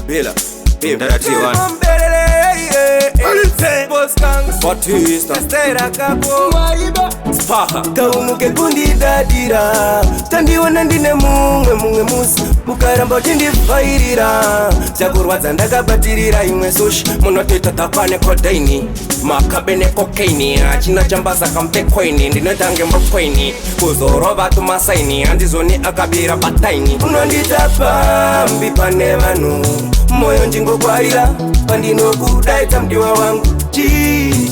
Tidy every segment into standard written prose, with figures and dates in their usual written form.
Bila Batista Spaha Taumuke kundi dadira Tandiwana ndine mumwe musi Mukaramba uchindifairira Chakurwadza ndakabatirira imwe sushi Munoteta tapane kodaini Makabene kokaini Achina chambaza kampekwaini Ndinotange mbokwaini Kuzorova tumasaini Andizoni akabira bataini Unonditapa mbipane vanu Moyo njingokwarira Pandinokudaita mdiwa wangu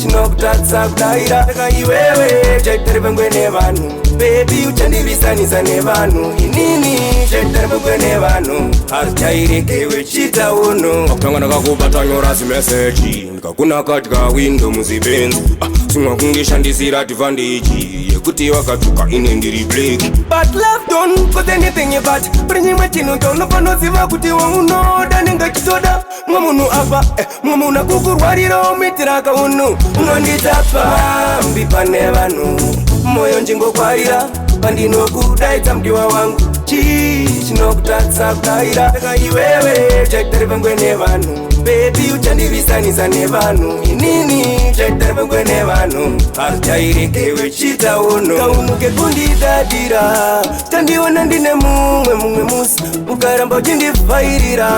Chinokutatsa kudaira Taka iwewe chaitaripengwe nevanhu Baby uchandivisanisa nevanhu Inini chaitaripengwe nevanhu Hachairekewe chita uno Akutanga ndakakubata nyora zimeseji Ndikakuna katika window muzibenzi Simwa kungishandisira advantage Yekuti wakachuka ine ndiri black But love don't cause anything about Prinyimwe chino chono panoziva kuti waunoda Nenga chitoda Mwamunu apa Mwamuna kukurwarira umitiraka unu Unonditapa mbipane vanu Moyo njingokwarira Pandinokudaita mdiwa wangu Chinokutatsa kudaira Taka iwewe chaitaripengwe nevanhu Baby uchandivisanisa nevanhu Inini chaitaripengwe nevanhu Hachairekewe chita uno Kaunuke kundidadira Tandiwana ndine mumwe musi Ukaramba uchindifairira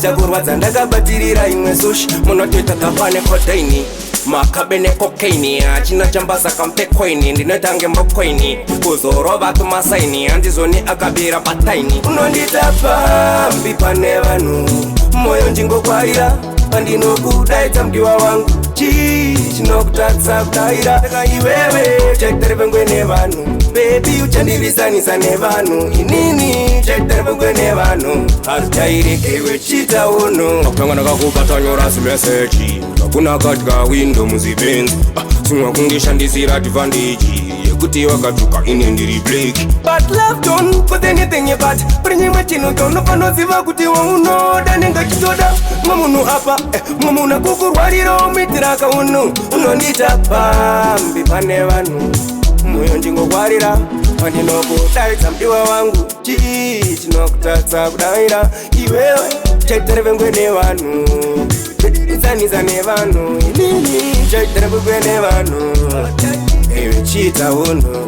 Chakurwadza ndakabatirira imwe sushi Munoteta tapane kodaini Makabene kokaini Achina chambaza kampekwaini Ndinotange mbokwaini Kuzorova tumasaini Andizoni akabira bataini Unonditapa mbipane vanu Moyo njingokwarira Pandinokudaita mdiwa wangu Chinokutatsa kudaira Taka iwewe chaitaripengwe nevanhu Baby uchandivisanisa nevanhu Inini chaitaripengwe nevanhu Hachairekewe chita uno Akutanga ndakakubata nyora zimeseji Ndakuna katika window muzibenzi Simwa kungishandisira advantage Yekuti wakachuka ine ndiri black But love don't cause anything about Prinyimwe chino chono panoziva kuti waunoda Nenga chitoda Mwamunu apa Mwamuna kukurwarira umitiraka unu Unonditapa mbipane vanhu Moyo njingokwarira Pandinokudaita mdiwa wangu Chinokutatsa kudaira Iwewe chaitaripengwe nevanhu Isanisa nevanhu Inini chaitaripengwe nevanhu Ewe chita uno